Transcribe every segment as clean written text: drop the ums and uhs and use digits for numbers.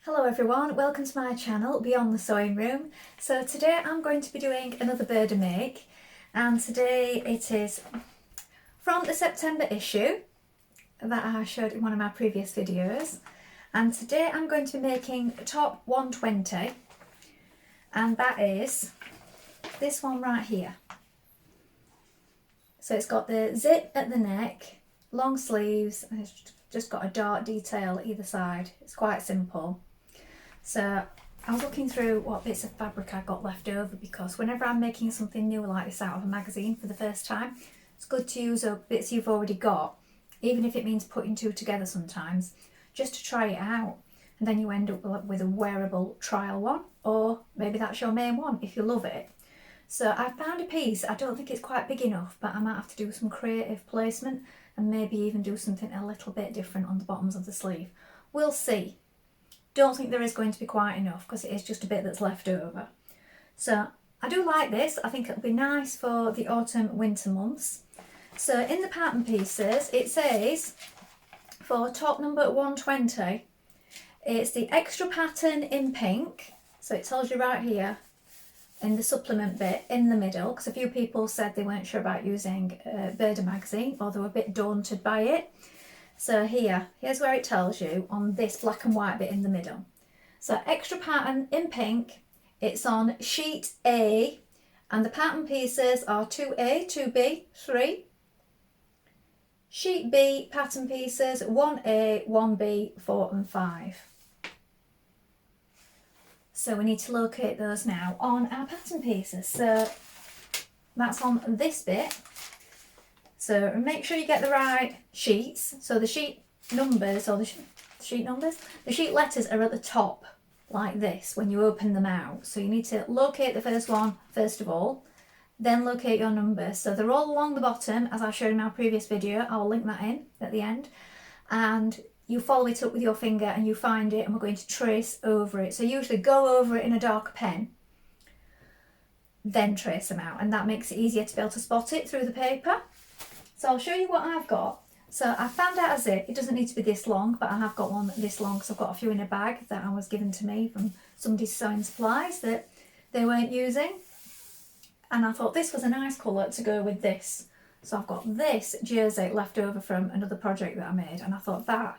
Hello everyone, welcome to my channel Beyond the Sewing Room. So today I'm going to be doing another Burda make, and today it is from the September issue that I showed in one of my previous videos, and today I'm going to be making top 120, and that is this one right here. So it's got the zip at the neck, long sleeves, and it's just got a dark detail either side. It's quite simple. So I was looking through what bits of fabric I got left over, because whenever I'm making something new like this out of a magazine for the first time, it's good to use up bits you've already got, even if it means putting two together sometimes, just to try it out. And then you end up with a wearable trial one, or maybe that's your main one if you love it. So I found a piece. I don't think it's quite big enough, but I might have to do some creative placement and maybe even do something a little bit different on the bottoms of the sleeve. We'll see. Don't think there is going to be quite enough, because it is just a bit that's left over. So I do like this. I think it'll be nice for the autumn winter months. So in the pattern pieces it says for top number 120 it's the extra pattern in pink. So it tells you right here in the supplement bit in the middle, because a few people said they weren't sure about using Burda magazine, or they were a bit daunted by it. So here's where it tells you on this black and white bit in the middle. So extra pattern in pink, it's on sheet A, and the pattern pieces are 2A, 2B, 3. Sheet B pattern pieces 1A, 1B, 4 and 5. So we need to locate those now on our pattern pieces. So that's on this bit. So make sure you get the right sheets. So the sheet numbers, or the sheet letters are at the top like this when you open them out. So you need to locate the first one first of all, then locate your numbers. So they're all along the bottom, as I showed in my previous video. I'll link that in at the end. And you follow it up with your finger and you find it, and we're going to trace over it. So usually go over it in a darker pen, then trace them out, and that makes it easier to be able to spot it through the paper. So I'll show you what I've got. So I found out a zip. It doesn't need to be this long, but I have got one this long because I've got a few in a bag that I was given to me from somebody's sewing supplies that they weren't using. And I thought this was a nice colour to go with this. So I've got this jersey left over from another project that I made, and I thought that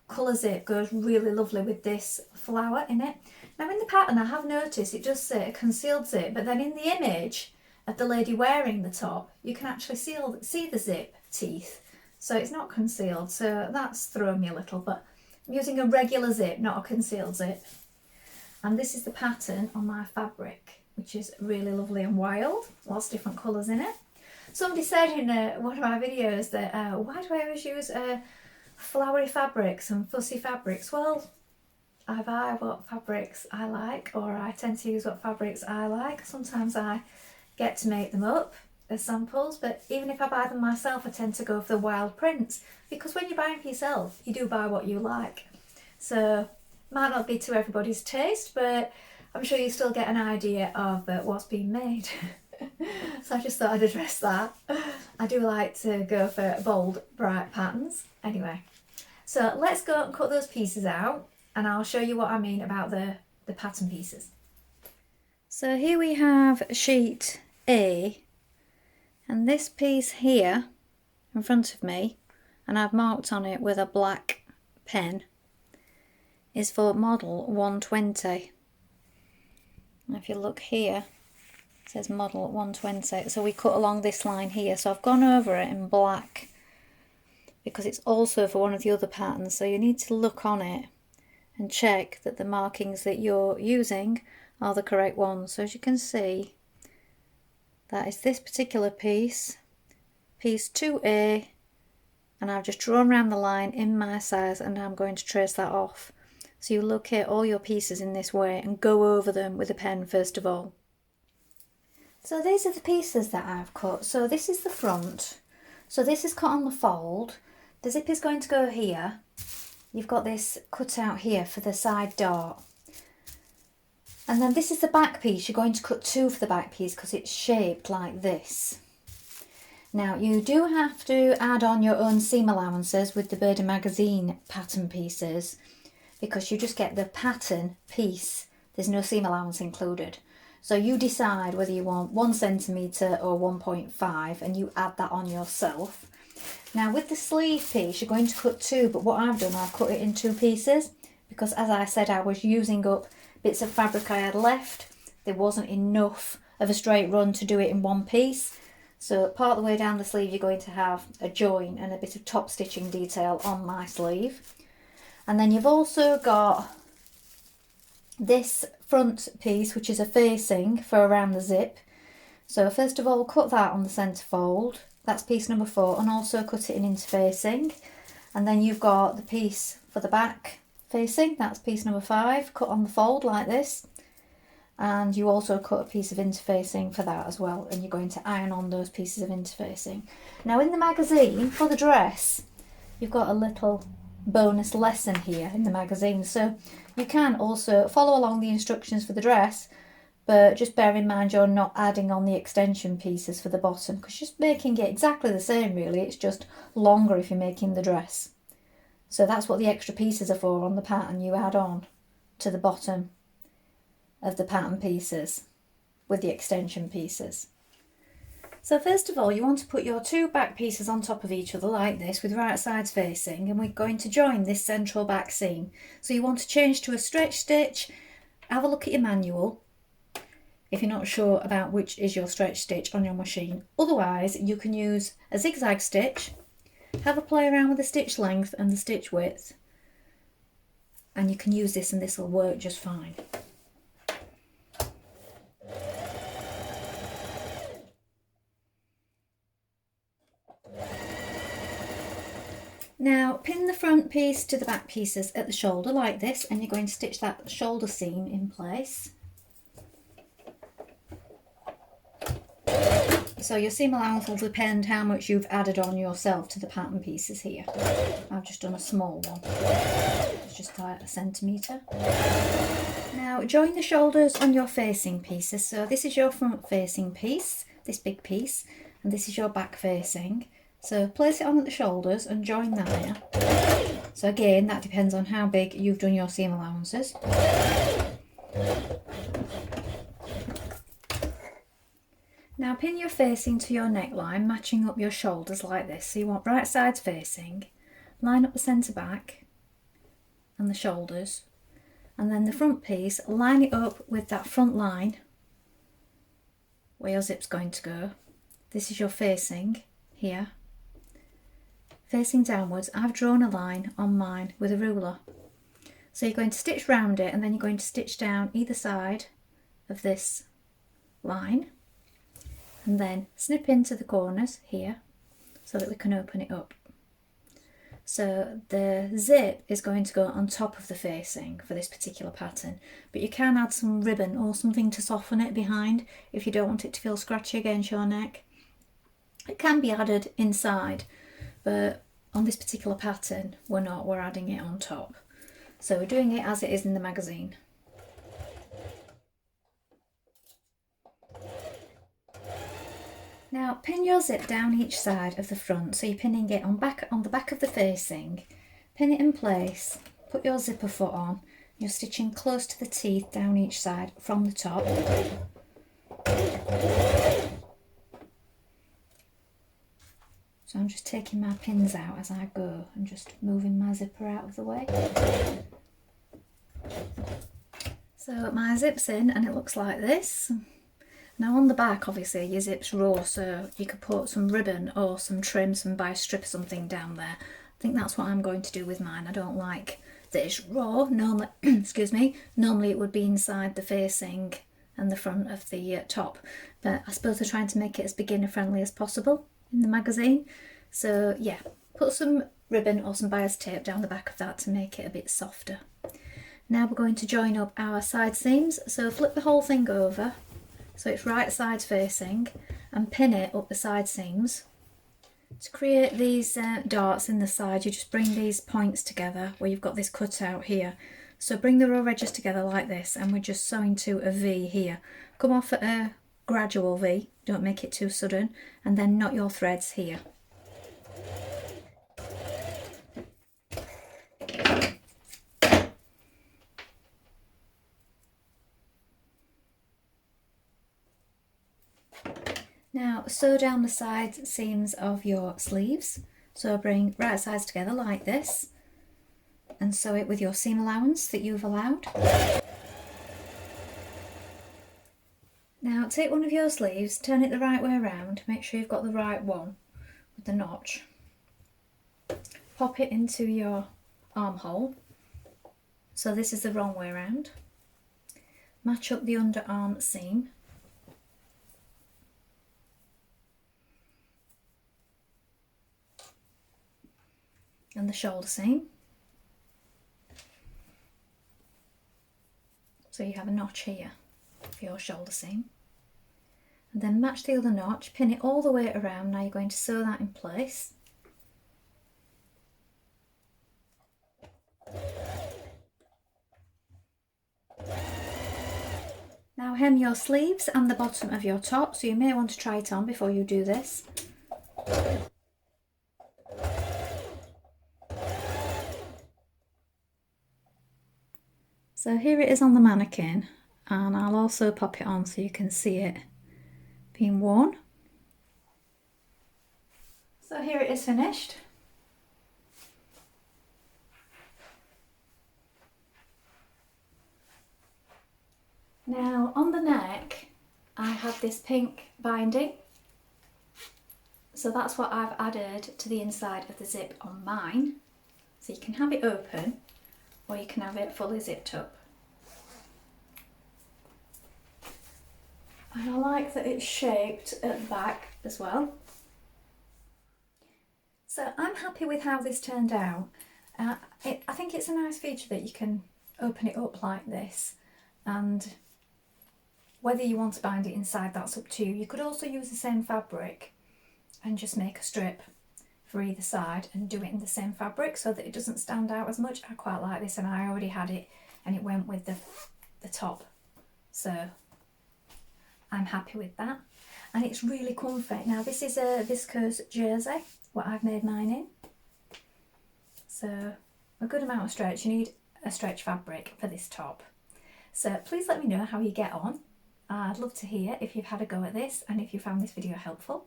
colour zip goes really lovely with this flower in it. Now in the pattern I have noticed it does say a concealed zip, but then in the image of the lady wearing the top, you can actually see the zip teeth, so it's not concealed. So that's thrown me a little, but I'm using a regular zip, not a concealed zip. And this is the pattern on my fabric, which is really lovely and wild, lots of different colours in it. Somebody said in one of my videos that why do I always use flowery fabrics and fussy fabrics? Well, I buy what fabrics I like, or I tend to use what fabrics I like. Sometimes I get to make them up as samples, but even if I buy them myself, I tend to go for the wild prints, because when you're buying for yourself, you do buy what you like. So might not be to everybody's taste, but I'm sure you still get an idea of what's being made. So I just thought I'd address that. I do like to go for bold, bright patterns. Anyway, so let's go and cut those pieces out, and I'll show you what I mean about the pattern pieces. So here we have sheet A, and this piece here in front of me, and I've marked on it with a black pen, is for model 120. And if you look here, it says model 120. So we cut along this line here. So I've gone over it in black because it's also for one of the other patterns. So you need to look on it and check that the markings that you're using are the correct ones. So as you can see, that is this particular piece, piece 2A, and I've just drawn around the line in my size, and I'm going to trace that off. So you locate all your pieces in this way and go over them with a pen first of all. So these are the pieces that I've cut. So this is the front. So this is cut on the fold. The zip is going to go here. You've got this cut out here for the side dart. And then this is the back piece. You're going to cut two for the back piece because it's shaped like this. Now you do have to add on your own seam allowances with the Burda magazine pattern pieces, because you just get the pattern piece. There's no seam allowance included. So you decide whether you want 1 centimetre or 1.5 and you add that on yourself. Now with the sleeve piece you're going to cut 2, but what I've done, I've cut it in 2 pieces because as I said I was using up bits of fabric I had left. There wasn't enough of a straight run to do it in 1 piece. So part of the way down the sleeve you're going to have a join and a bit of top stitching detail on my sleeve. And then you've also got this front piece which is a facing for around the zip. So first of all cut that on the centre fold, that's piece number 4, and also cut it in interfacing. And then you've got the piece for the back facing, that's piece number 5, cut on the fold like this. And you also cut a piece of interfacing for that as well, and you're going to iron on those pieces of interfacing. Now in the magazine for the dress you've got a little bonus lesson here in the magazine, so you can also follow along the instructions for the dress, but just bear in mind you're not adding on the extension pieces for the bottom because you're just making it exactly the same really, it's just longer if you're making the dress. So that's what the extra pieces are for on the pattern, you add on to the bottom of the pattern pieces with the extension pieces. So first of all you want to put your 2 back pieces on top of each other like this with right sides facing, and we're going to join this central back seam. So you want to change to a stretch stitch. Have a look at your manual if you're not sure about which is your stretch stitch on your machine. Otherwise you can use a zigzag stitch, have a play around with the stitch length and the stitch width, and you can use this and this will work just fine. Now pin the front piece to the back pieces at the shoulder like this, and you're going to stitch that shoulder seam in place. So your seam allowance will depend how much you've added on yourself to the pattern pieces here. I've just done a small one, it's just like 1 centimetre. Now join the shoulders on your facing pieces. So this is your front facing piece, this big piece, and this is your back facing. So place it on at the shoulders and join that here. So again, that depends on how big you've done your seam allowances. Now pin your facing to your neckline, matching up your shoulders like this. So you want right sides facing, line up the centre back and the shoulders, and then the front piece, line it up with that front line where your zip's going to go. This is your facing here. Facing downwards, I've drawn a line on mine with a ruler. So you're going to stitch round it and then you're going to stitch down either side of this line and then snip into the corners here so that we can open it up. So the zip is going to go on top of the facing for this particular pattern, but you can add some ribbon or something to soften it behind if you don't want it to feel scratchy against your neck. It can be added inside, but on this particular pattern we're adding it on top. So we're doing it as it is in the magazine. Now pin your zip down each side of the front, so you're pinning it on the back of the facing, pin it in place, put your zipper foot on, you're stitching close to the teeth down each side from the top. So I'm just taking my pins out as I go and just moving my zipper out of the way. So my zip's in and it looks like this. Now on the back obviously your zip's raw, so you could put some ribbon or some trim, some bias strip or something down there. I think that's what I'm going to do with mine. I don't like that it's raw. Normally, excuse me, normally it would be inside the facing and the front of the top, but I suppose they're trying to make it as beginner friendly as possible in the magazine. So yeah, put some ribbon or some bias tape down the back of that to make it a bit softer. Now we're going to join up our side seams, so flip the whole thing over so it's right sides facing and pin it up the side seams. To create these darts in the side, you just bring these points together where you've got this cut out here. So bring the row edges together like this, and we're just sewing to a V here. Come off at a gradual V, don't make it too sudden, and then knot your threads here. Now sew down the side seams of your sleeves. So bring right sides together like this and sew it with your seam allowance that you've allowed. Now take one of your sleeves, turn it the right way around, make sure you've got the right one with the notch. Pop it into your armhole. So this is the wrong way around. Match up the underarm seam. And the shoulder seam. So you have a notch here for your shoulder seam. And then match the other notch, pin it all the way around. Now you're going to sew that in place. Now hem your sleeves and the bottom of your top, so you may want to try it on before you do this. So here it is on the mannequin, and I'll also pop it on so you can see it being worn. So here it is finished. Now on the neck I have this pink binding, so that's what I've added to the inside of the zip on mine. So you can have it open or you can have it fully zipped up. And I like that it's shaped at the back as well. So I'm happy with how this turned out. I think it's a nice feature that you can open it up like this, and whether you want to bind it inside, that's up to you. You could also use the same fabric and just make a strip for either side and do it in the same fabric so that it doesn't stand out as much. I quite like this, and I already had it and it went with the top, so I'm happy with that. And it's really comfy. Now this is a viscose jersey, what I've made mine in. So a good amount of stretch. You need a stretch fabric for this top. So please let me know how you get on. I'd love to hear if you've had a go at this and if you found this video helpful.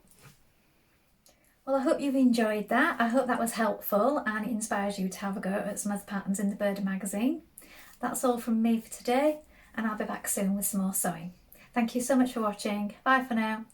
Well, I hope you've enjoyed that. I hope that was helpful and it inspires you to have a go at some of the patterns in the Burda magazine. That's all from me for today, and I'll be back soon with some more sewing. Thank you so much for watching. Bye for now.